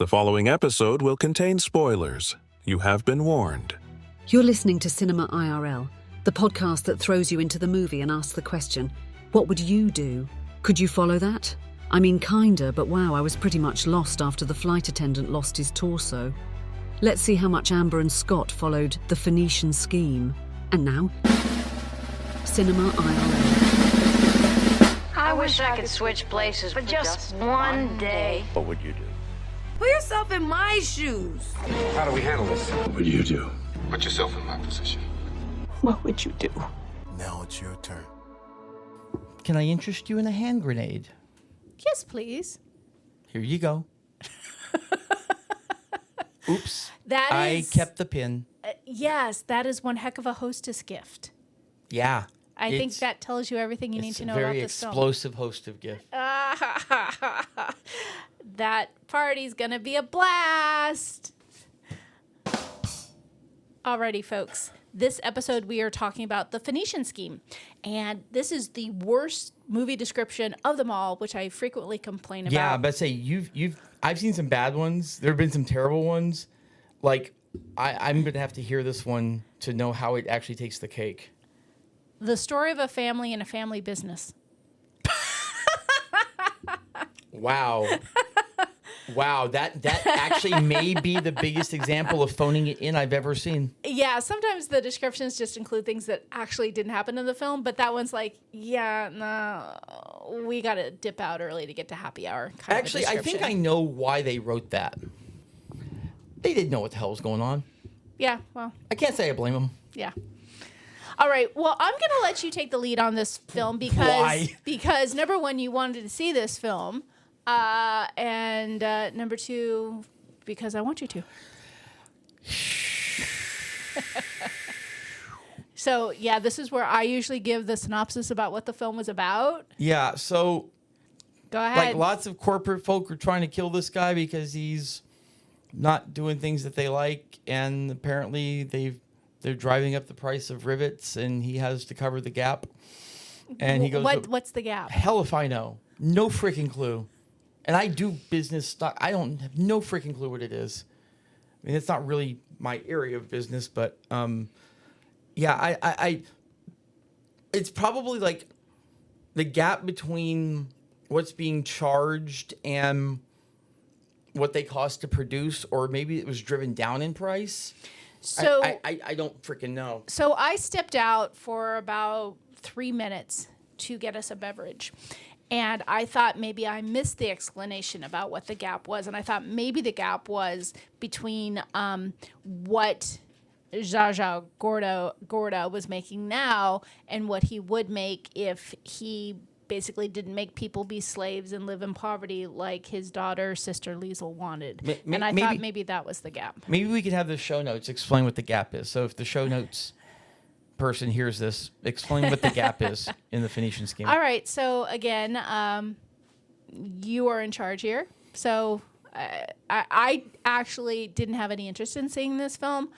The following episode will contain spoilers. You have been warned. You're listening to Cinema IRL, the podcast that throws you into the movie and asks the question, what would you do? Could you follow that? I mean, kinda, but wow, I was pretty much lost after the flight attendant lost his torso. Let's see how much Amber and Scott followed the Phoenician Scheme. And now, Cinema IRL. I wish I could switch places for just one day. What would you do? Put yourself in my shoes. How do we handle this? What would you do? Put yourself in my position. What would you do? Now it's your turn. Can I interest you in a hand grenade? Yes, please. Here you go. Oops. I kept the pin. Yes, that is one heck of a hostess gift. Yeah. I think that tells you everything you need to know about this film. Very explosive hostess gift. That party's gonna be a blast. Alrighty, folks. This episode we are talking about the Phoenician Scheme, and this is the worst movie description of them all, which I frequently complain about. Yeah, but say I've seen some bad ones. There have been some terrible ones. Like I'm gonna have to hear this one to know how it actually takes the cake. The story of a family and a family business. Wow. Wow, that actually may be the biggest example of phoning it in I've ever seen. Yeah, sometimes the descriptions just include things that actually didn't happen in the film, but that one's like, yeah, no, we got to dip out early to get to happy hour. Actually, I think I know why they wrote that. They didn't know what the hell was going on. Yeah, well. I can't say I blame them. Yeah. All right, well, I'm going to let you take the lead on this film because number one, you wanted to see this film. And number two, because I want you to. So, yeah, this is where I usually give the synopsis about what the film was about. Yeah, so go ahead. Like lots of corporate folk are trying to kill this guy because he's not doing things that they like, and apparently they're driving up the price of rivets, and he has to cover the gap. And he goes, what's the gap? Hell if I know. No freaking clue. And I do business stock. I don't have no freaking clue what it is. I mean, it's not really my area of business, but yeah, I it's probably like the gap between what's being charged and what they cost to produce, or maybe it was driven down in price. So I don't freaking know. So I stepped out for about 3 minutes to get us a beverage. And I thought maybe I missed the explanation about what the gap was. And I thought maybe the gap was between what Zsa Zsa Gorda was making now and what he would make if he basically didn't make people be slaves and live in poverty like his daughter, sister Liesl wanted. And I thought maybe that was the gap. Maybe we could have the show notes explain what the gap is. So if the show notes person hears this, explain what the gap is in the Phoenician Scheme. All right. So again, you are in charge here. So I actually didn't have any interest in seeing this film,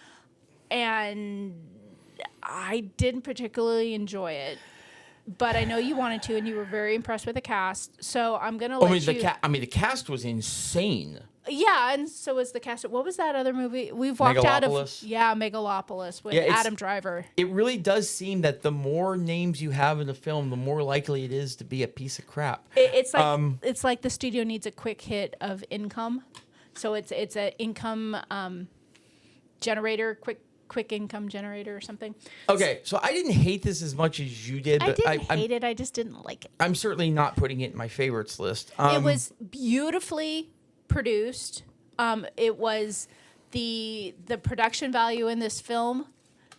and I didn't particularly enjoy it. But I know you wanted to, and you were very impressed with the cast. So I'm gonna let you. The cast was insane. Yeah, and so was the cast. What was that other movie? We've walked out of. Megalopolis with Adam Driver. It really does seem that the more names you have in a film, the more likely it is to be a piece of crap. It's like the studio needs a quick hit of income, so it's an income generator, quick income generator or something. Okay, so I didn't hate this as much as you did. But I didn't hate it. I just didn't like it. I'm certainly not putting it in my favorites list. It was beautifully produced. It was the production value in this film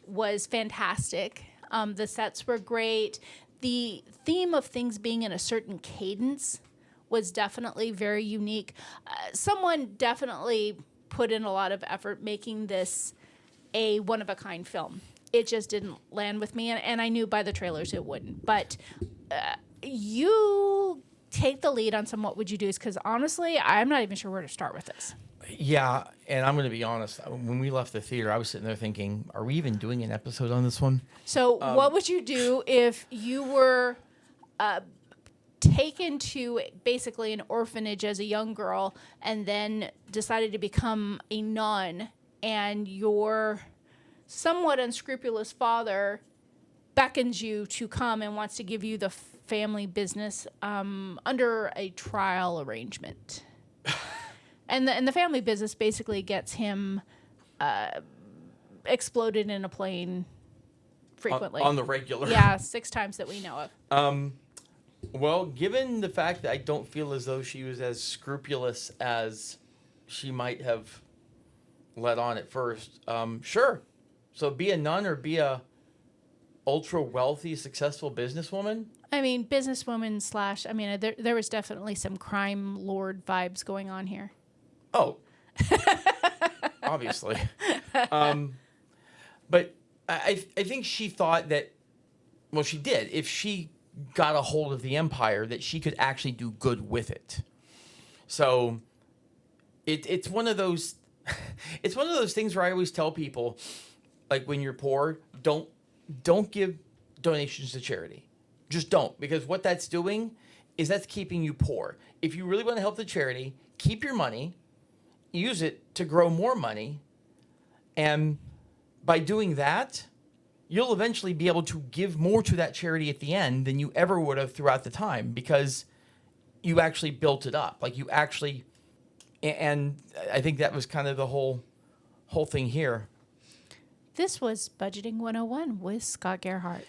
was fantastic. The sets were great. The theme of things being in a certain cadence was definitely very unique. Someone definitely put in a lot of effort making this a one-of-a-kind film. It just didn't land with me, and I knew by the trailers it wouldn't. But you take the lead on some what would you do, because honestly, I'm not even sure where to start with this. Yeah, and I'm going to be honest. When we left the theater, I was sitting there thinking, are we even doing an episode on this one? So what would you do if you were taken to basically an orphanage as a young girl and then decided to become a nun, and your somewhat unscrupulous father beckons you to come and wants to give you the family business under a trial arrangement. and the family business basically gets him exploded in a plane frequently. On the regular. Yeah, 6 times that we know of. Well, given the fact that I don't feel as though she was as scrupulous as she might have let on at first, sure. So be a nun or be a ultra wealthy, successful businesswoman? I mean, businesswoman / I mean, there was definitely some crime lord vibes going on here. Oh. Obviously. But I think she thought that, well, she did. If she got a hold of the empire, that she could actually do good with it. So it's one of those it's one of those things where I always tell people, like, when you're poor, don't give donations to charity. Just don't, because what that's doing is that's keeping you poor. If you really want to help the charity, keep your money, use it to grow more money, and by doing that, you'll eventually be able to give more to that charity at the end than you ever would have throughout the time, because you actually built it up. Like, you actually, and I think that was kind of the whole thing here. This was Budgeting 101 with Scott Gerhardt.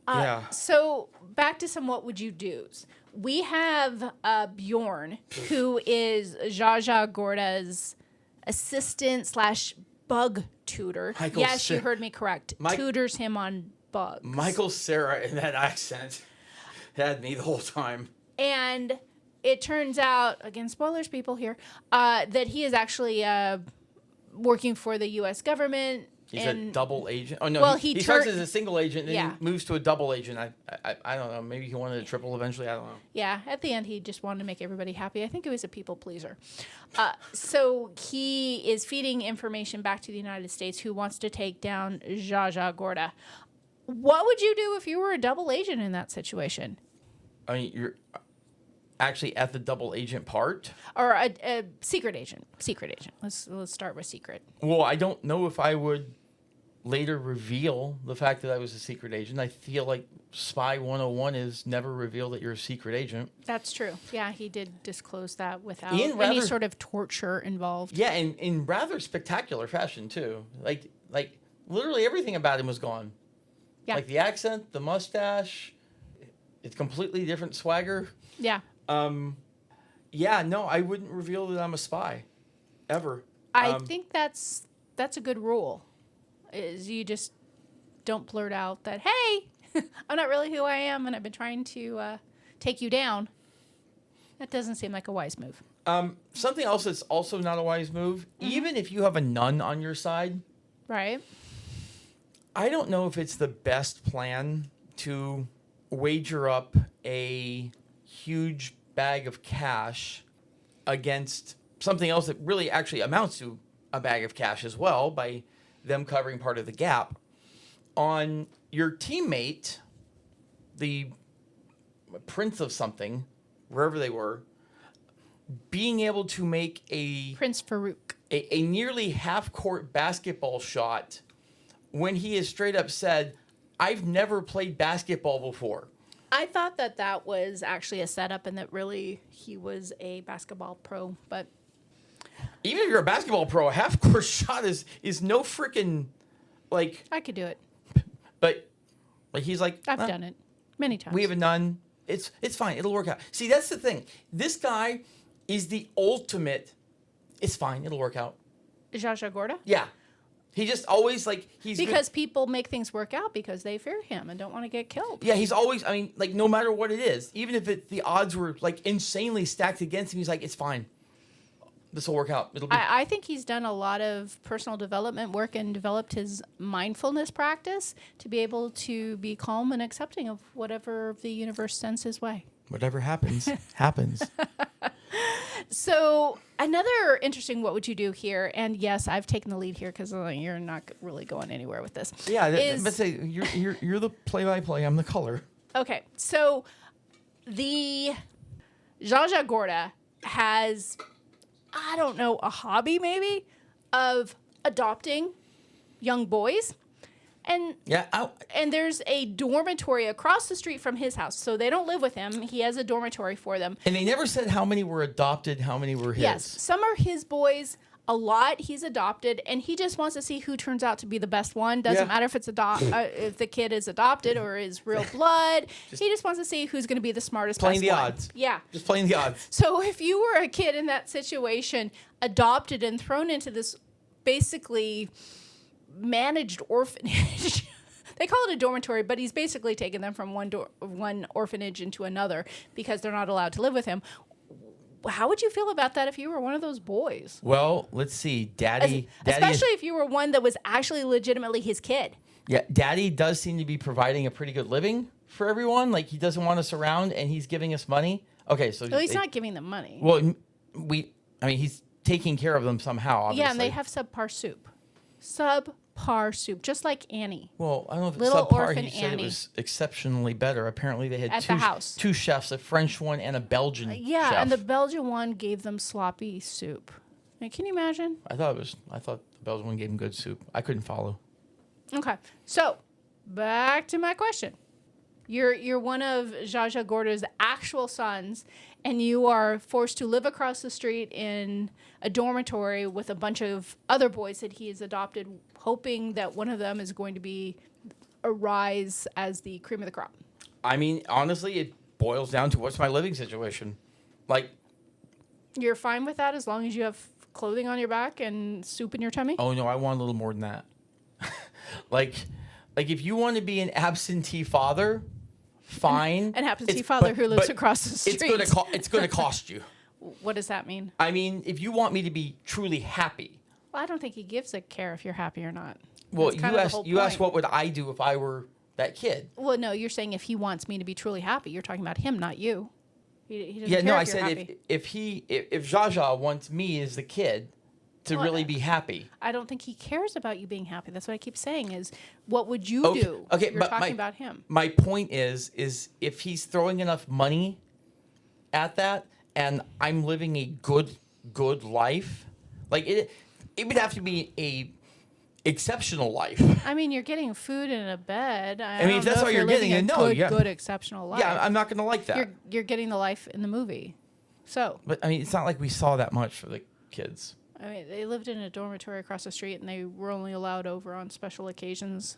Yeah. So back to some what would you do's. We have Bjorn, who is Zsa Zsa Gorda's assistant / bug tutor. Michael Yes, you Sa- heard me correct. Tutors him on bugs. Michael Cera in that accent had me the whole time. And it turns out, again, spoilers, people here, that he is actually working for the U.S. government. He's a double agent. Oh no! Well, he starts as a single agent, then Yeah. he moves to a double agent. I don't know. Maybe he wanted a triple eventually. I don't know. Yeah, at the end, he just wanted to make everybody happy. I think he was a people pleaser. So he is feeding information back to the United States, who wants to take down Zsa Zsa Gorda. What would you do if you were a double agent in that situation? I mean, you're actually at the double agent part. Or a secret agent. Secret agent. Let's start with secret. Well, I don't know if I would later reveal the fact that I was a secret agent. I feel like Spy 101 is never reveal that you're a secret agent. That's true. Yeah, he did disclose that without In any rather- sort of torture involved. Yeah, and in rather spectacular fashion too. Like literally everything about him was gone. Yeah. Like the accent, the mustache, it's completely different swagger. Yeah. Yeah, no, I wouldn't reveal that I'm a spy, ever. I think that's a good rule. Is you just don't blurt out that, hey, I'm not really who I am, and I've been trying to take you down. That doesn't seem like a wise move. Something else that's also not a wise move, even if you have a nun on your side, Right? I don't know if it's the best plan to wager up a huge bag of cash against something else that really actually amounts to a bag of cash as well, by them covering part of the gap, on your teammate, the prince of something, wherever they were, being able to make Prince Farouk. a nearly half-court basketball shot when he has straight up said, I've never played basketball before. I thought that was actually a setup, and that really he was a basketball pro. But Even if you're a basketball pro, a half-court shot is no freaking, like, I could do it. but like he's like, I've done it many times. We have a nun. It's fine. It'll work out. See, that's the thing. This guy is the ultimate. It's fine. It'll work out. Zsa Zsa Gorda? Yeah. He just always like Because people make things work out because they fear him and don't want to get killed. Yeah, he's always. I mean, like no matter what it is, even if the odds were like insanely stacked against him, he's like, it's fine. This will work out. It'll be. I think he's done a lot of personal development work and developed his mindfulness practice to be able to be calm and accepting of whatever the universe sends his way. Whatever happens, happens. So another interesting what would you do here, and yes, I've taken the lead here because you're not really going anywhere with this. Yeah, is- but say you're the play-by-play. I'm the color. Okay, so the Zsa Zsa Gorda has, I don't know, a hobby maybe of adopting young boys. And and there's a dormitory across the street from his house. So they don't live with him. He has a dormitory for them. And they never said how many were adopted, how many were his. Yes, some are his boys. A lot he's adopted, and he just wants to see who turns out to be the best one. Doesn't matter if it's if the kid is adopted or is real blood. He just wants to see who's going to be the smartest. Playing best the one. odds. Yeah. Just playing the odds. So if you were a kid in that situation, adopted and thrown into this basically managed orphanage. They call it a dormitory, but he's basically taken them from one orphanage into another because they're not allowed to live with him. How would you feel about that if you were one of those boys? Well, let's see. Daddy Especially if you were one that was actually legitimately his kid. Yeah, Daddy does seem to be providing a pretty good living for everyone. Like, he doesn't want us around, and he's giving us money. Okay, so... Well, he's not giving them money. Well, he's taking care of them somehow, obviously. Yeah, and they have subpar soup. Subpar soup, just like Annie. Well, I don't know if it's Little subpar. orphan He said Annie. it was exceptionally better. Apparently, they had At the house. two chefs, a French one and a Belgian Yeah, chef. and the Belgian one gave them sloppy soup. I mean, can you imagine? I thought the Belgian one gave him good soup. I couldn't follow. Okay, so back to my question. You're one of Zsa Zsa Gorda's actual sons, and you are forced to live across the street in a dormitory with a bunch of other boys that he has adopted, hoping that one of them is going to arise as the cream of the crop. I mean, honestly, it boils down to what's my living situation. Like, You're fine with that as long as you have clothing on your back and soup in your tummy? oh no, I want a little more than that. like if you want to be an absentee father, fine. An absentee father who lives across the street. It's going to cost you. What does that mean? I mean, if you want me to be truly happy. Well, I don't think he gives a care if you're happy or not. Well, That's kind of the whole you asked point. what would I do if I were that kid. Well, no, you're saying if he wants me to be truly happy. You're talking about him, not you. He doesn't Yeah, care no, if I you're said happy. if Zsa Zsa wants me as the kid to Well, really be happy. I don't think he cares about you being happy. That's what I keep saying is, what would you do? Okay, You're but talking about him. My point is if he's throwing enough money at that and I'm living a good life, like it would have to be a exceptional life. I mean, you're getting food and a bed. I mean, don't if that's know all if you're living getting, a then no, good, yeah. good exceptional life. Yeah, I'm not going to like that. You're getting the life in the movie. So, But I mean, it's not like we saw that much for the kids. I mean, they lived in a dormitory across the street, and they were only allowed over on special occasions.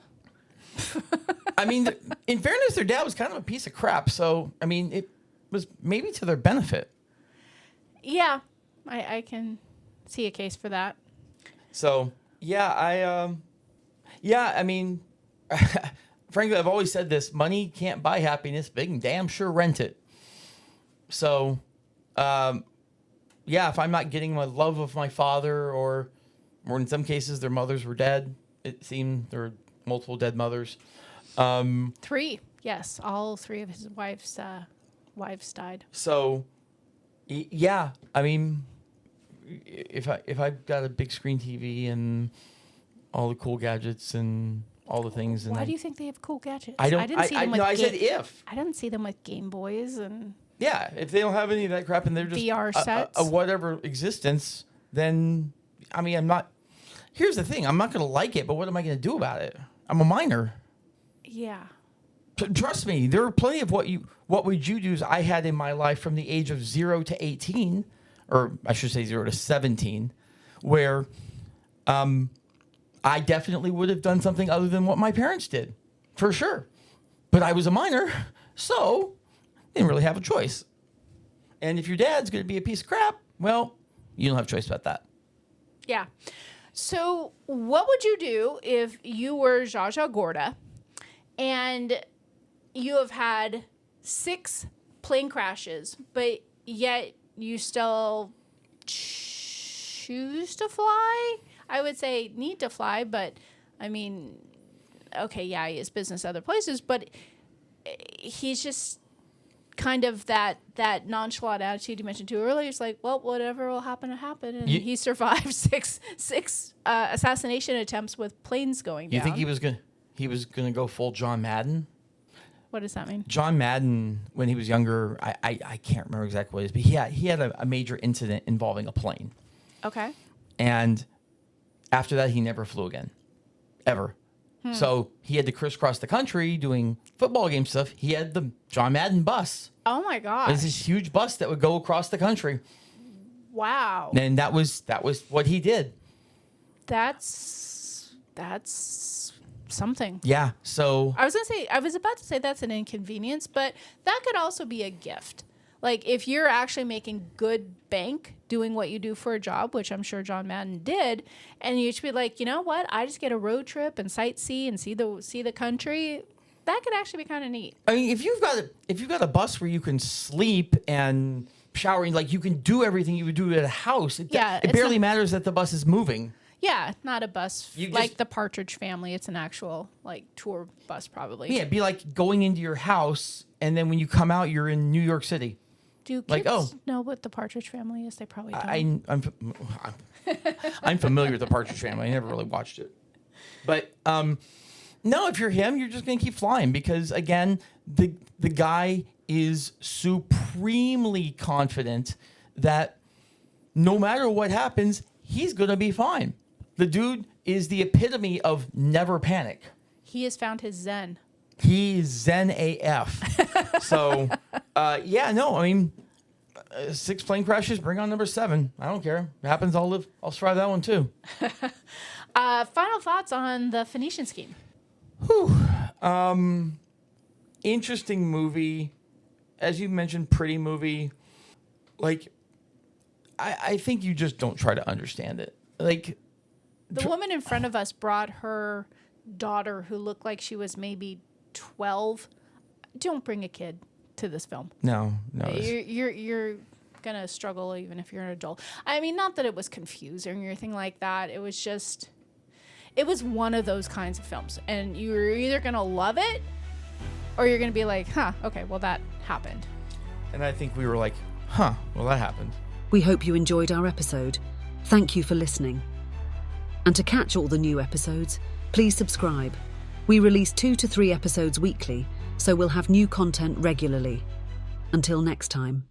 I mean, in fairness, their dad was kind of a piece of crap. So, I mean, it was maybe to their benefit. Yeah, I can see a case for that. So, yeah, I mean, frankly, I've always said this: money can't buy happiness, but it can damn sure rent it. So, yeah, if I'm not getting my love of my father, or in some cases their mothers were dead, it seemed there were multiple dead mothers. 3, yes, all 3 of his wives died. So, yeah, I mean, if I've got a big screen TV and all the cool gadgets and all the things, and Why do you think they have cool gadgets? I don't. didn't see them with I said if. I didn't see them with Game Boys and. Yeah, if they don't have any of that crap and they're just VR sets? a whatever existence, then I mean, I'm not. Here's the thing: I'm not going to like it, but what am I going to do about it? I'm a minor. Yeah. Trust me, there are plenty of what would you do's I had in my life from the age of 0 to 18, or I should say 0 to 17, where I definitely would have done something other than what my parents did, for sure. But I was a minor, so didn't really have a choice. And if your dad's going to be a piece of crap, well, you don't have a choice about that. Yeah. So, what would you do if you were Zsa Zsa Gorda and you have had 6 plane crashes, but yet you still choose to fly? I would say need to fly, but I mean, okay, yeah, he has business other places, but he's just kind of that nonchalant attitude you mentioned too earlier. It's like, well, whatever will happen to happen, and he survived six assassination attempts with planes going down. You think he was gonna go full John Madden? What does that mean? John Madden, when he was younger, I can't remember exactly what it is, but he had a major incident involving a plane. Okay. And after that, he never flew again, ever. So he had to crisscross the country doing football game stuff. He had the John Madden bus. Oh my It gosh. was this huge bus that would go across the country. Wow. And that was what he did. That's something. Yeah. So I was about to say that's an inconvenience, but that could also be a gift. Like if you're actually making good bank doing what you do for a job, which I'm sure John Madden did, and you should be like, you know what? I just get a road trip and sightsee and see the country. That could actually be kind of neat. I mean, if you've got a bus where you can sleep and shower, like you can do everything you would do at a house, it barely matters that the bus is moving. Yeah, not a bus You like just- the Partridge Family. It's an actual like tour bus probably. Yeah, it'd be like going into your house and then when you come out, you're in New York City. Do kids Like, oh. know what the Partridge Family is? They probably don't. I'm familiar with the Partridge Family. I never really watched it, but no, if you're him, you're just gonna keep flying because again, the guy is supremely confident that no matter what happens, he's gonna be fine. The dude is the epitome of never panic. He has found his zen. He's Zen AF. So, yeah, no, I mean, 6 plane crashes, bring on number 7. I don't care. It happens, I'll survive that one too. Final thoughts on the Phoenician Scheme. Interesting movie. As you mentioned, pretty movie. Like, I think you just don't try to understand it. Like, The woman in front of us brought her daughter who looked like she was maybe 12. Don't bring a kid to this film. no. You're gonna struggle even if you're an adult. I mean, not that it was confusing or anything like that. It was one of those kinds of films, and you're either gonna love it or you're gonna be like, huh, okay, well that happened. And I think we were like, huh, well, that happened. We hope you enjoyed our episode. Thank you for listening. And to catch all the new episodes, please subscribe. We release 2 to 3 episodes weekly, so we'll have new content regularly. Until next time.